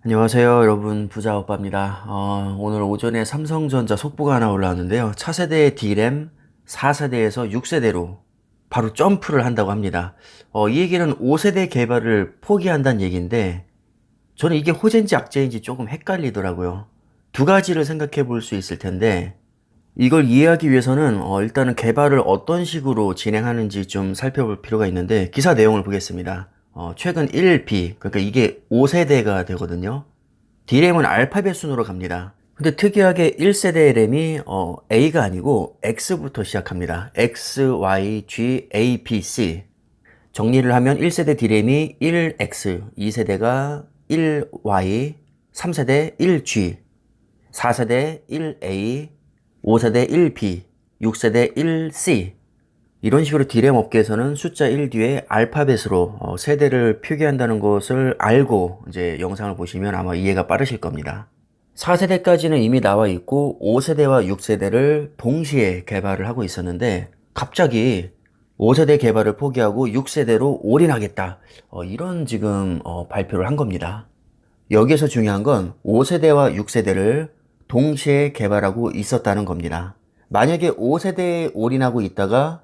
안녕하세요 여러분, 부자오빠입니다. 오늘 오전에 삼성전자 속보가 하나 올라왔는데요. 차세대 D램 4세대에서 6세대로 바로 점프를 한다고 합니다. 이 얘기는 5세대 개발을 포기한다는 얘기인데, 저는 이게 호재인지 악재인지 조금 헷갈리더라고요. 두 가지를 생각해 볼 수 있을 텐데, 이걸 이해하기 위해서는 일단은 개발을 어떤 식으로 진행하는지 좀 살펴볼 필요가 있는데, 기사 내용을 보겠습니다. 최근 1B, 그러니까 이게 5세대가 되거든요. D램은 알파벳 순으로 갑니다. 근데 특이하게 1세대 램이 A가 아니고 X부터 시작합니다. X, Y, G, A, B, C. 정리를 하면 1세대 D램이 1X, 2세대가 1Y, 3세대 1G, 4세대 1A, 5세대 1B, 6세대 1C. 이런 식으로 D램 업계에서는 숫자 1 뒤에 알파벳으로 세대를 표기한다는 것을 알고 이제 영상을 보시면 아마 이해가 빠르실 겁니다. 4세대까지는 이미 나와 있고 5세대와 6세대를 동시에 개발을 하고 있었는데, 갑자기 5세대 개발을 포기하고 6세대로 올인하겠다, 이런 지금 발표를 한 겁니다. 여기에서 중요한 건 5세대와 6세대를 동시에 개발하고 있었다는 겁니다. 만약에 5세대에 올인하고 있다가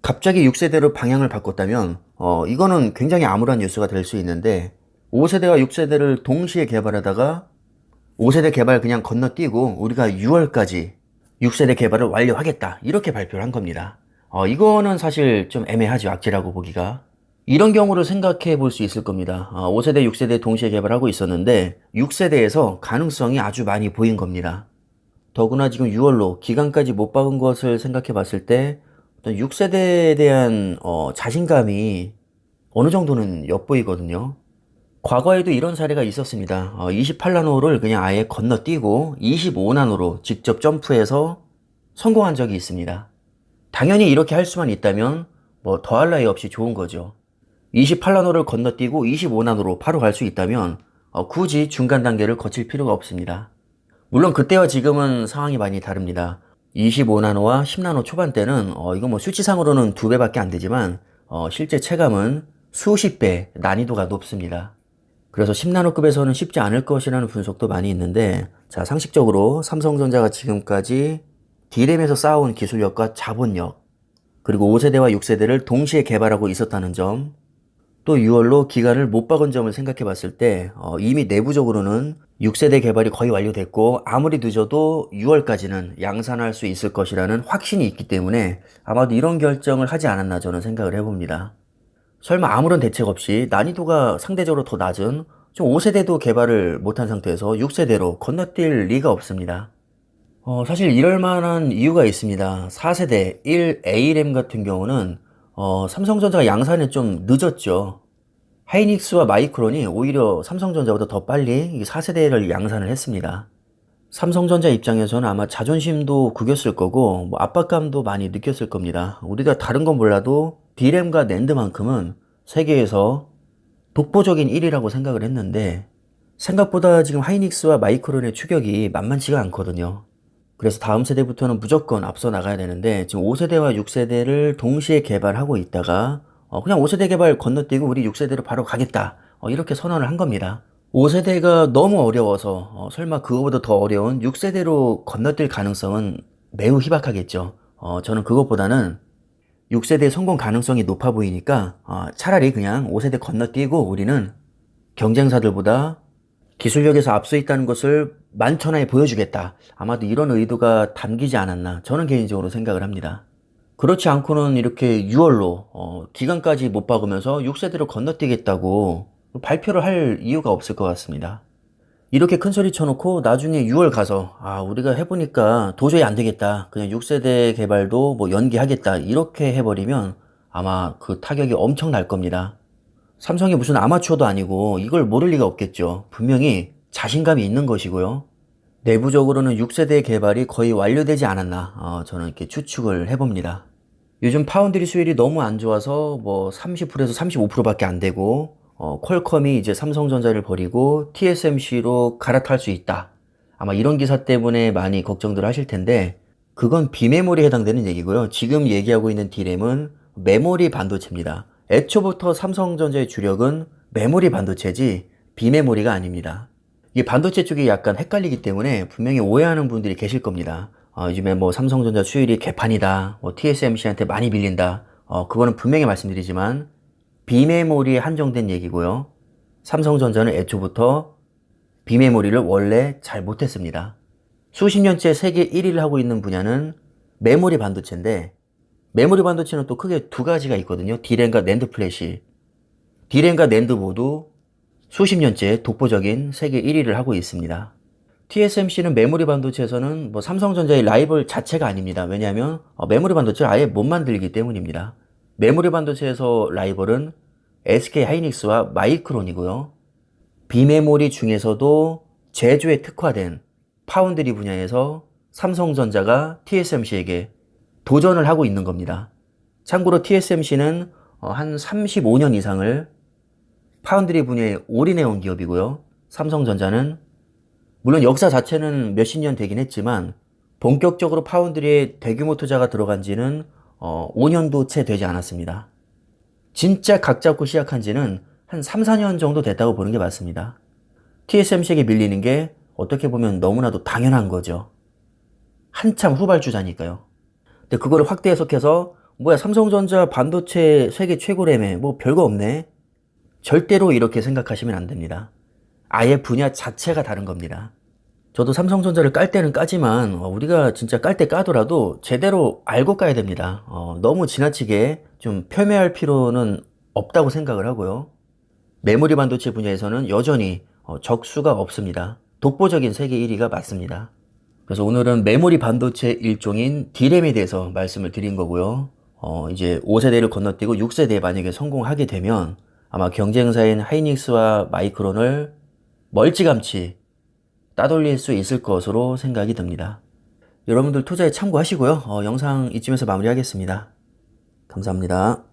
갑자기 6세대로 방향을 바꿨다면 이거는 굉장히 암울한 뉴스가 될 수 있는데, 5세대와 6세대를 동시에 개발하다가 5세대 개발 그냥 건너뛰고 우리가 6월까지 6세대 개발을 완료하겠다, 이렇게 발표를 한 겁니다. 이거는 사실 좀 애매하죠, 악재라고 보기가. 이런 경우를 생각해 볼 수 있을 겁니다. 5세대, 6세대 동시에 개발하고 있었는데 6세대에서 가능성이 아주 많이 보인 겁니다. 더구나 지금 6월로 기간까지 못 박은 것을 생각해 봤을 때 어떤 6세대에 대한 자신감이 어느 정도는 엿보이거든요. 과거에도 이런 사례가 있었습니다. 28나노를 그냥 아예 건너뛰고 25나노로 직접 점프해서 성공한 적이 있습니다. 당연히 이렇게 할 수만 있다면 뭐 더할 나위 없이 좋은 거죠. 28나노를 건너뛰고 25나노로 바로 갈 수 있다면 굳이 중간 단계를 거칠 필요가 없습니다. 물론 그때와 지금은 상황이 많이 다릅니다. 25나노와 10나노 초반 때는 이거 뭐 수치상으로는 2배밖에 안 되지만 실제 체감은 수십 배 난이도가 높습니다. 그래서 10나노급에서는 쉽지 않을 것이라는 분석도 많이 있는데, 자, 상식적으로 삼성전자가 지금까지 D램에서 쌓아온 기술력과 자본력, 그리고 5세대와 6세대를 동시에 개발하고 있었다는 점, 또 6월로 기간을 못 박은 점을 생각해 봤을 때 이미 내부적으로는 6세대 개발이 거의 완료됐고 아무리 늦어도 6월까지는 양산할 수 있을 것이라는 확신이 있기 때문에 아마도 이런 결정을 하지 않았나 저는 생각을 해봅니다. 설마 아무런 대책 없이 난이도가 상대적으로 더 낮은 좀 5세대도 개발을 못한 상태에서 6세대로 건너뛸 리가 없습니다. 사실 이럴 만한 이유가 있습니다. 4세대 1A램 같은 경우는 삼성전자가 양산이 좀 늦었죠. 하이닉스와 마이크론이 오히려 삼성전자보다 더 빨리 4세대를 양산을 했습니다. 삼성전자 입장에서는 아마 자존심도 구겼을 거고 뭐 압박감도 많이 느꼈을 겁니다. 우리가 다른 건 몰라도 D램과 낸드만큼은 세계에서 독보적인 1위라고 생각을 했는데, 생각보다 지금 하이닉스와 마이크론의 추격이 만만치가 않거든요. 그래서 다음 세대부터는 무조건 앞서 나가야 되는데, 지금 5세대와 6세대를 동시에 개발하고 있다가 그냥 5세대 개발 건너뛰고 우리 6세대로 바로 가겠다, 이렇게 선언을 한 겁니다. 5세대가 너무 어려워서 설마 그거보다 더 어려운 6세대로 건너뛸 가능성은 매우 희박하겠죠. 저는 그것보다는 6세대 성공 가능성이 높아 보이니까 차라리 그냥 5세대 건너뛰고 우리는 경쟁사들보다 기술력에서 앞서 있다는 것을 만천하에 보여주겠다, 아마도 이런 의도가 담기지 않았나 저는 개인적으로 생각을 합니다. 그렇지 않고는 이렇게 6월로 기간까지 못 박으면서 6세대로 건너뛰겠다고 발표를 할 이유가 없을 것 같습니다. 이렇게 큰 소리 쳐놓고 나중에 6월 가서 우리가 해보니까 도저히 안 되겠다, 그냥 6세대 개발도 뭐 연기하겠다, 이렇게 해버리면 아마 그 타격이 엄청 날 겁니다. 삼성이 무슨 아마추어도 아니고 이걸 모를 리가 없겠죠. 분명히 자신감이 있는 것이고요. 내부적으로는 6세대 개발이 거의 완료되지 않았나 저는 이렇게 추측을 해봅니다. 요즘 파운드리 수율이 너무 안 좋아서 뭐 30%에서 35%밖에 안 되고 퀄컴이 이제 삼성전자를 버리고 TSMC로 갈아탈 수 있다, 아마 이런 기사 때문에 많이 걱정들 하실 텐데, 그건 비메모리에 해당되는 얘기고요. 지금 얘기하고 있는 D램은 메모리 반도체입니다. 애초부터 삼성전자의 주력은 메모리 반도체지 비메모리가 아닙니다. 이게 반도체 쪽이 약간 헷갈리기 때문에 분명히 오해하는 분들이 계실 겁니다. 요즘에 뭐 삼성전자 수율이 개판이다, 뭐 TSMC한테 많이 밀린다. 그거는 분명히 말씀드리지만 비메모리에 한정된 얘기고요. 삼성전자는 애초부터 비메모리를 원래 잘 못했습니다. 수십 년째 세계 1위를 하고 있는 분야는 메모리 반도체인데, 메모리 반도체는 또 크게 두 가지가 있거든요. D램과 낸드 플래시. D램과 낸드 모두 수십 년째 독보적인 세계 1위를 하고 있습니다. TSMC는 메모리 반도체에서는 뭐 삼성전자의 라이벌 자체가 아닙니다. 왜냐하면 메모리 반도체를 아예 못 만들기 때문입니다. 메모리 반도체에서 라이벌은 SK 하이닉스와 마이크론이고요. 비메모리 중에서도 제조에 특화된 파운드리 분야에서 삼성전자가 TSMC에게 도전을 하고 있는 겁니다. 참고로 TSMC는 한 35년 이상을 파운드리 분야에 올인해온 기업이고요. 삼성전자는 물론 역사 자체는 몇십 년 되긴 했지만 본격적으로 파운드리에 대규모 투자가 들어간 지는 5년도 채 되지 않았습니다. 진짜 각 잡고 시작한 지는 한 3, 4년 정도 됐다고 보는 게 맞습니다. TSMC에게 밀리는 게 어떻게 보면 너무나도 당연한 거죠. 한참 후발주자니까요. 근데 그거를 확대 해석해서 뭐야 삼성전자 반도체 세계 최고래매 뭐 별거 없네. 절대로 이렇게 생각하시면 안 됩니다. 아예 분야 자체가 다른 겁니다. 저도 삼성전자를 깔 때는 까지만 우리가 진짜 깔 때 까더라도 제대로 알고 까야 됩니다. 너무 지나치게 좀 폄훼할 필요는 없다고 생각을 하고요. 메모리 반도체 분야에서는 여전히 적수가 없습니다. 독보적인 세계 1위가 맞습니다. 그래서 오늘은 메모리 반도체 일종인 D램에 대해서 말씀을 드린 거고요. 이제 5세대를 건너뛰고 6세대에 만약에 성공하게 되면 아마 경쟁사인 하이닉스와 마이크론을 멀찌감치 따돌릴 수 있을 것으로 생각이 듭니다. 여러분들 투자에 참고하시고요. 영상 이쯤에서 마무리하겠습니다. 감사합니다.